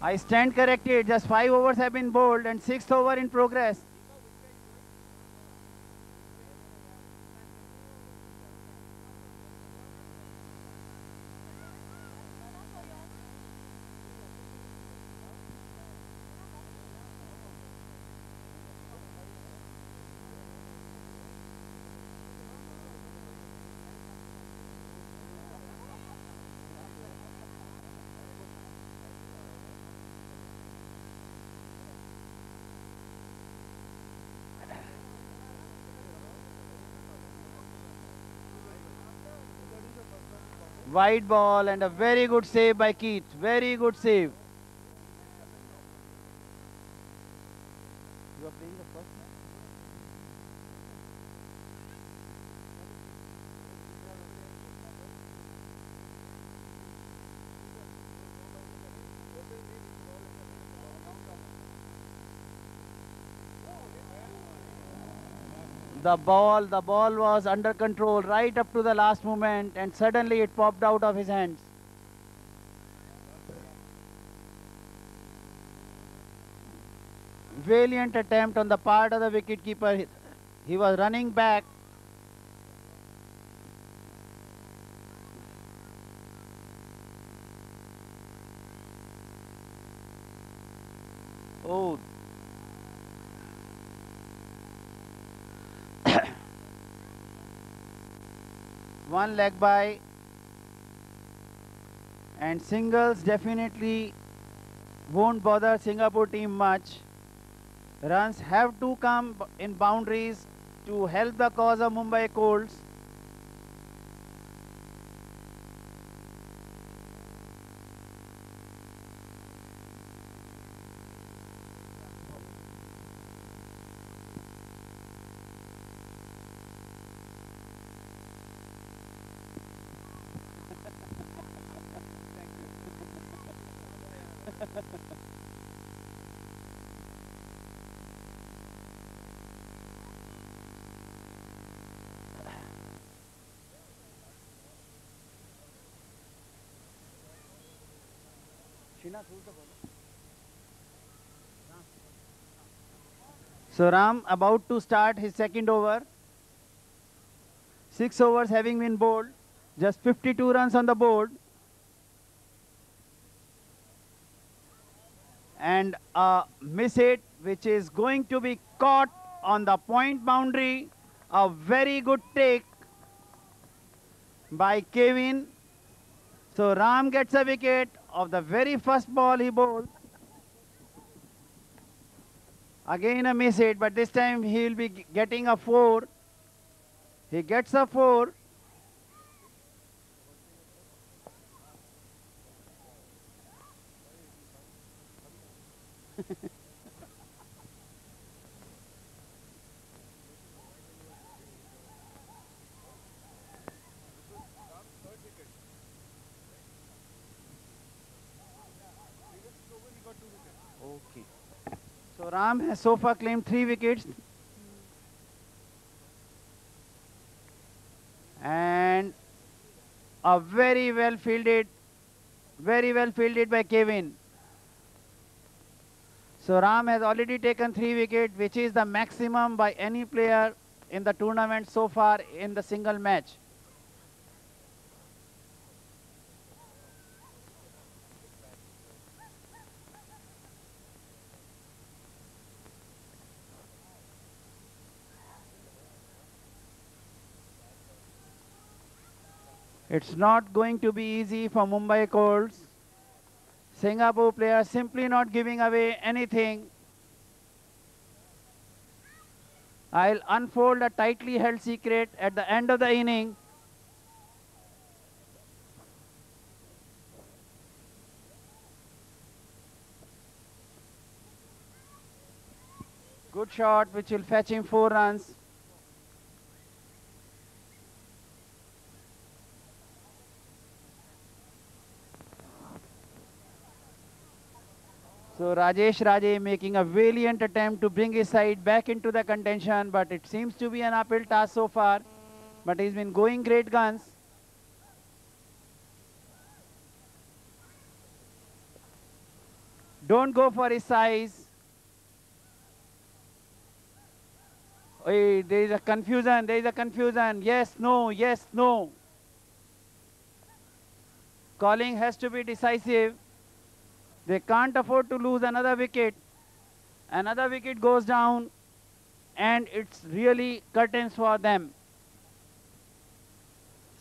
I stand corrected, just 5 overs have been bowled and 6th over in progress. Wide ball and a very good save by Keith. Very good save. You are playing the first match? The ball was under control right up to the last moment, and suddenly it popped out of his hands. Valiant attempt on the part of the wicketkeeper. He was running back. one leg by, and singles definitely won't bother Singapore team much. Runs have to come in boundaries to help the cause of Mumbai Colts. So Ram about to start his second over. 6 overs having been bowled. Just 52 runs on the board. And a miss hit which is going to be caught on the point boundary. A very good take by Kevin. So Ram gets a wicket of the very first ball he bowled. Again a miss hit, but this time he will be getting a 4. He gets a 4. Okay. So Ram has so far claimed 3 wickets. And a very well fielded by Kevin. So Ram has already taken 3 wickets, which is the maximum by any player in the tournament so far in the single match. It's not going to be easy for Mumbai Colts. Singapore players simply not giving away anything. I'll unfold a tightly held secret at the end of the inning. Good shot which will fetch him 4 runs. So Rajesh Raje making a valiant attempt to bring his side back into the contention, but it seems to be an uphill task so far. But he's been going great guns. Don't go for his size. There is a confusion. Yes, no. Calling has to be decisive. They can't afford to lose another wicket. Another wicket goes down and it's really curtains for them.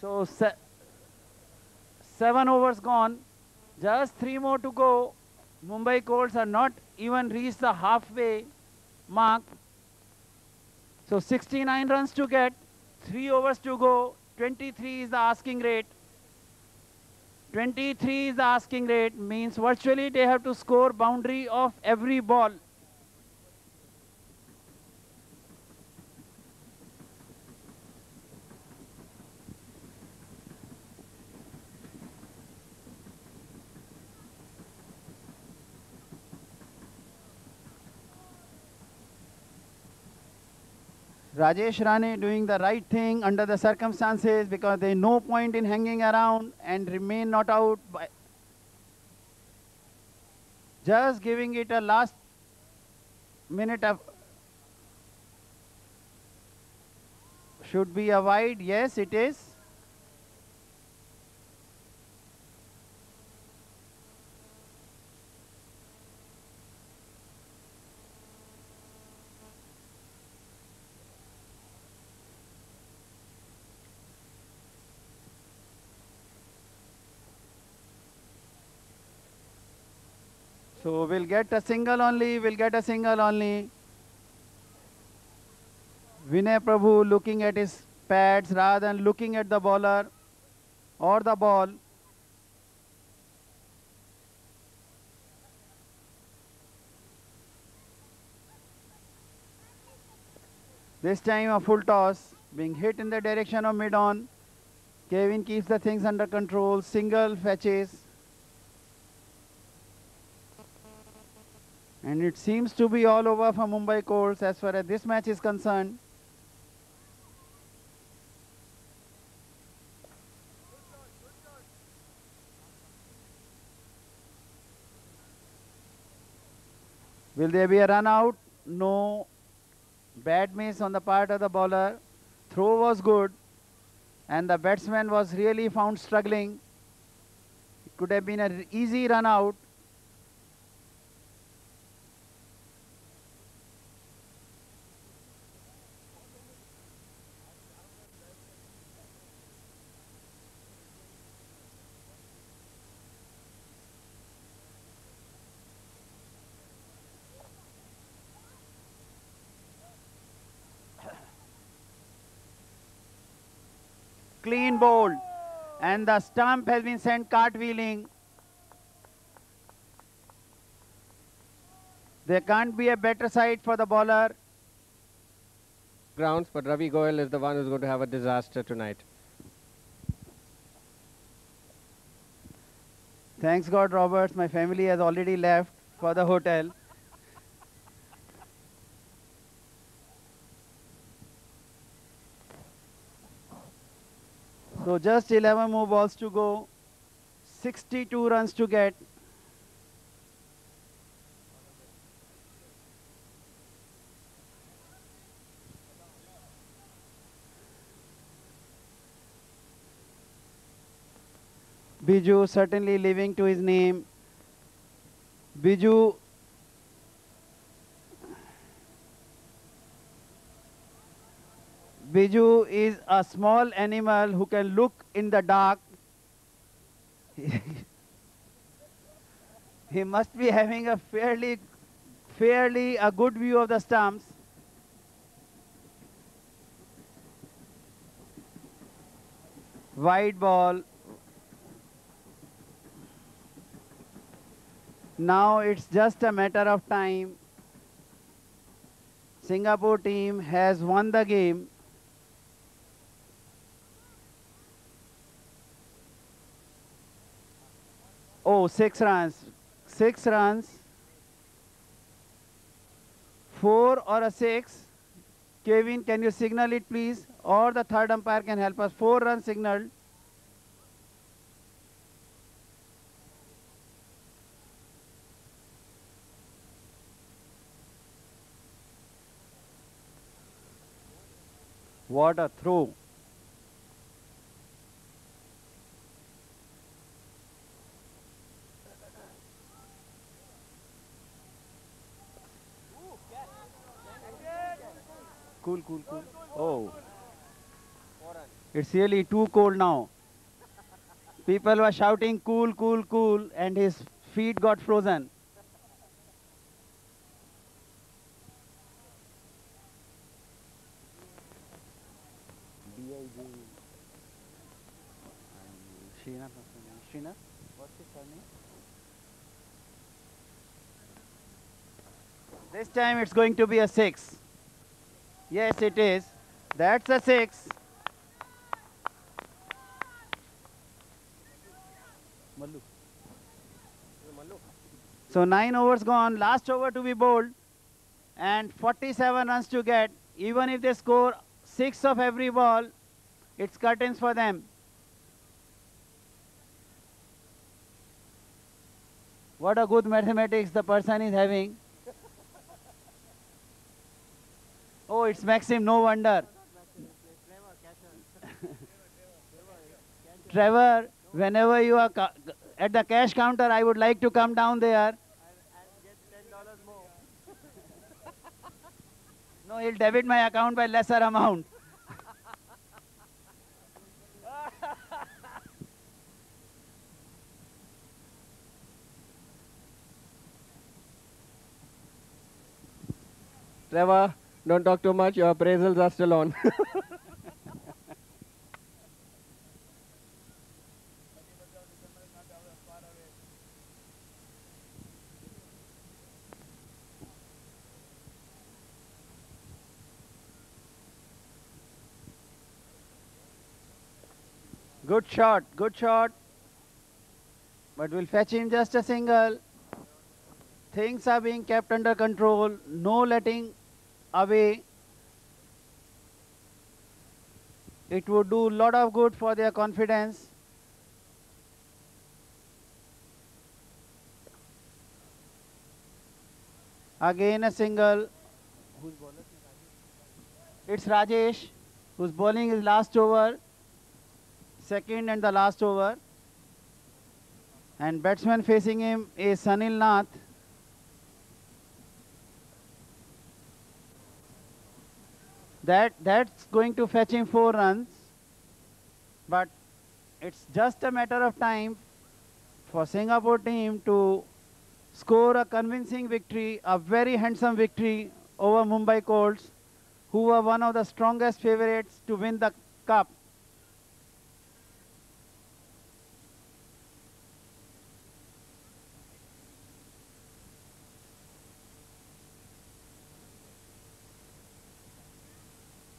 So 7 overs gone, just 3 more to go. Mumbai Colts are not even reached the halfway mark. So 69 runs to get, 3 overs to go, 23 is the asking rate. 23 is the asking rate, means virtually they have to score boundary of every ball. Rajesh Rane doing the right thing under the circumstances because there is no point in hanging around and remain not out. Just giving it a last minute of should be a wide. Yes, it is. So we'll get a single only, we'll get a single only. Vinay Prabhu looking at his pads rather than looking at the bowler or the ball. This time a full toss being hit in the direction of mid-on. Kevin keeps the things under control. Single fetches. And it seems to be all over for Mumbai Courts as far as this match is concerned. Will there be a run out? No. Bad miss on the part of the bowler. Throw was good. And the batsman was really found struggling. It could have been an easy run out. Clean bowled, and the stump has been sent cartwheeling. There can't be a better side for the bowler. Grounds, but Ravi Goyal is the one who's going to have a disaster tonight. Thanks God, Roberts. My family has already left for the hotel. So just 11 more balls to go. 62 runs to get. Biju certainly living to his name. Biju is a small animal who can look in the dark. He must be having a fairly a good view of the stumps. Wide ball. Now it's just a matter of time. Singapore team has won the game. Oh, 6 runs. 6 runs. 4 or a 6. Kevin, can you signal it, please? Or the third umpire can help us. 4 runs signaled. What a throw. Cool. Oh. It's really too cold now. People were shouting cool, and his feet got frozen. Srinath, what's his surname? This time it's going to be a 6. Yes, it is. That's a 6. So 9 overs gone. Last over to be bowled. And 47 runs to get. Even if they score 6 of every ball, it's curtains for them. What a good mathematics the person is having. Oh, it's Maxim, no wonder. Trevor, whenever you are at the cash counter, I would like to come down there. And get $10 more. No, he'll debit my account by lesser amount. Trevor, don't talk too much. Your appraisals are still on. Good shot, good shot. But we'll fetch him just a single. Things are being kept under control. No letting away. It would do a lot of good for their confidence. Again a single. It's Rajesh, who's bowling his last over. Second and the last over. And batsman facing him is Sanil Nath. That's going to fetch him 4 runs. But it's just a matter of time for Singapore team to score a convincing victory, a very handsome victory over Mumbai Colts, who were one of the strongest favorites to win the cup.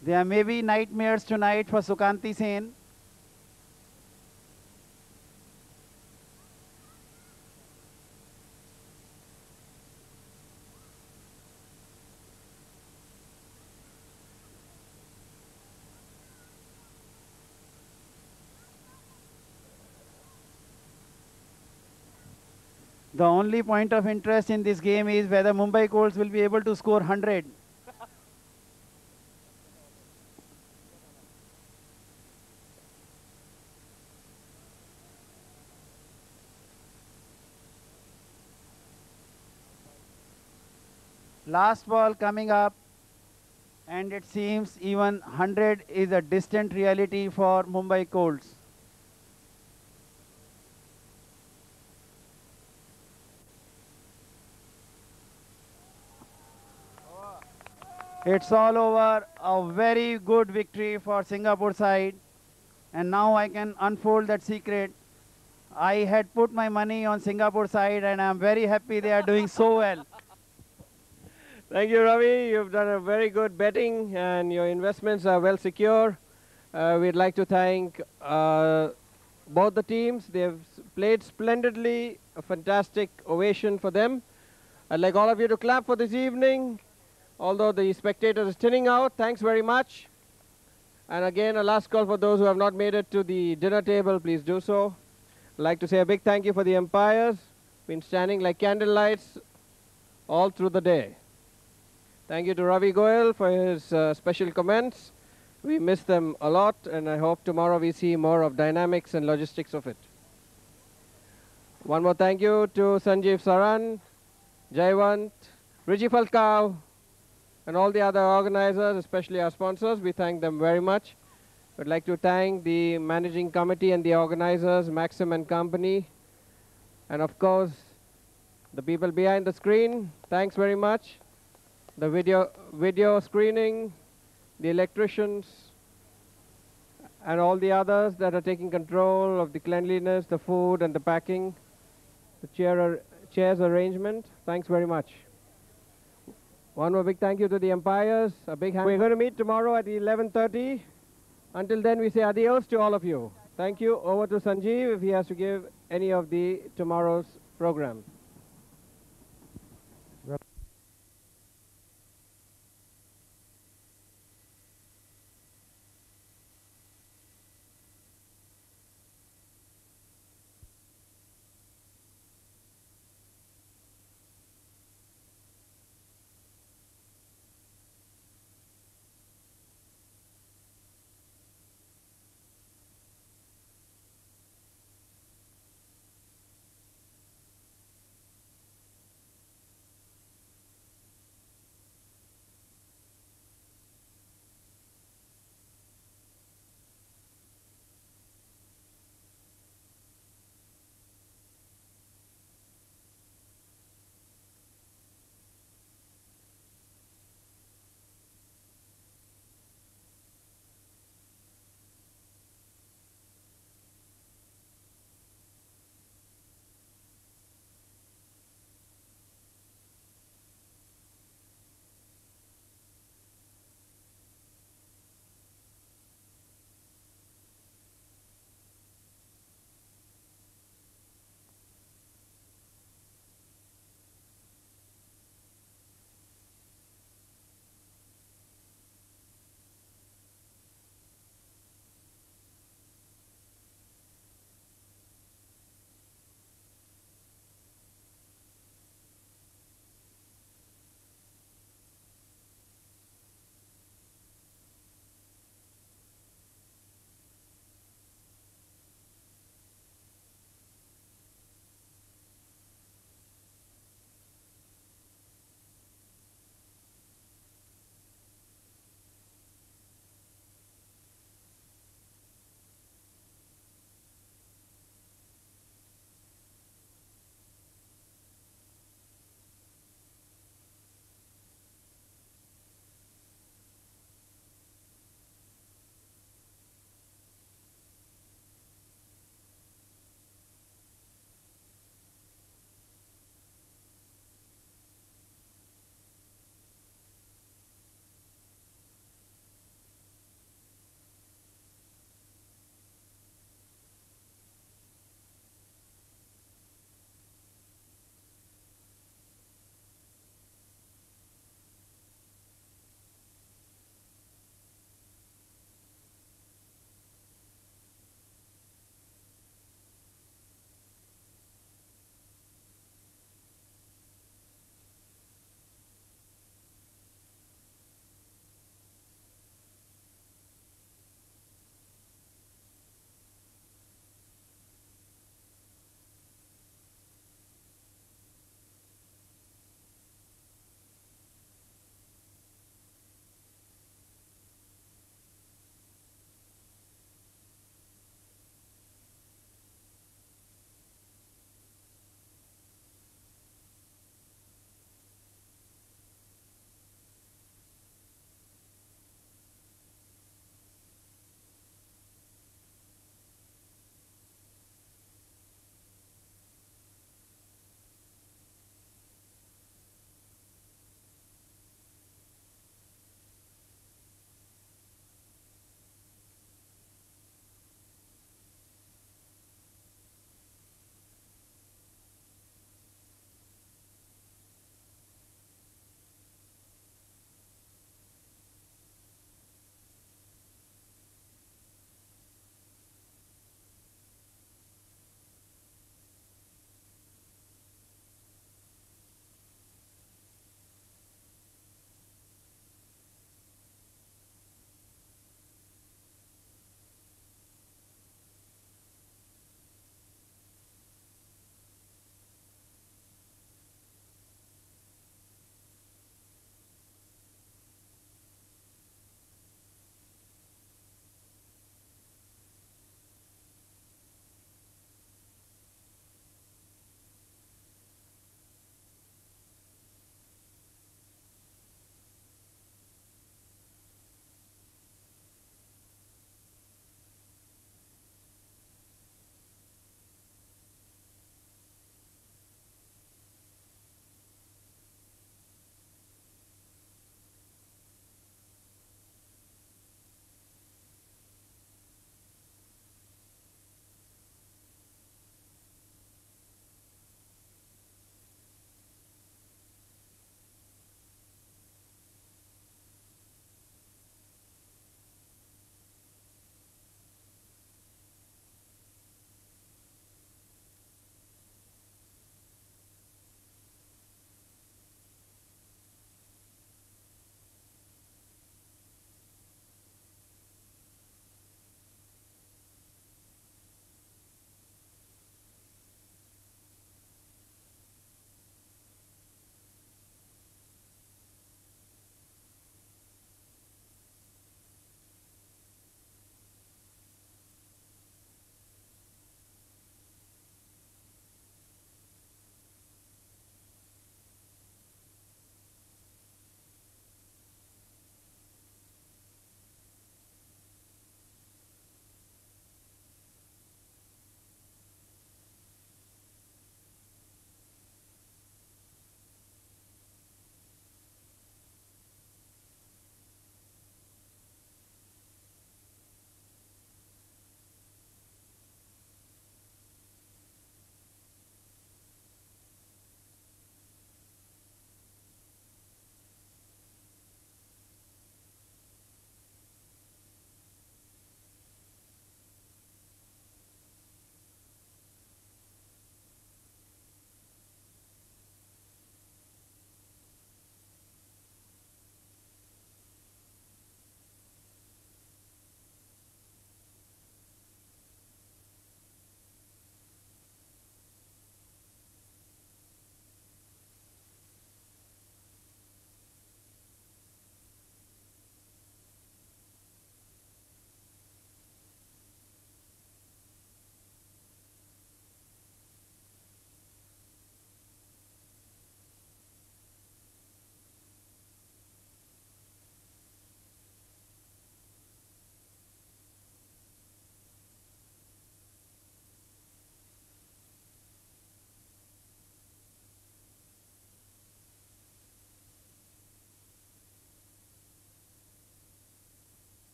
There may be nightmares tonight for Sukanti Sen. The only point of interest in this game is whether Mumbai Colts will be able to score 100. Last ball coming up, and it seems even 100 is a distant reality for Mumbai Colts. It's all over. A very good victory for Singapore side. And now I can unfold that secret. I had put my money on Singapore side, and I'm very happy they are doing so well. Thank you, Ravi. You've done a very good betting and your investments are well secure. We'd like to thank both the teams. They've played splendidly. A fantastic ovation for them. I'd like all of you to clap for this evening. Although the spectators are thinning out, thanks very much. And again, a last call for those who have not made it to the dinner table, please do so. I'd like to say a big thank you for the umpires. Been standing like candlelights all through the day. Thank you to Ravi Goyal for his special comments. We miss them a lot, and I hope tomorrow we see more of dynamics and logistics of it. One more thank you to Sanjeev Saran, Jaiwant, Riji Falkau, and all the other organizers, especially our sponsors. We thank them very much. We'd like to thank the managing committee and the organizers, Maxim and company, and of course, the people behind the screen. Thanks very much. The video screening, the electricians, and all the others that are taking control of the cleanliness, the food, and the packing, the chairs arrangement. Thanks very much. One more big thank you to the umpires. A big hand. We're going to meet tomorrow at 11:30. Until then, we say adios to all of you. Thank you. Over to Sanjeev if he has to give any of the tomorrow's program.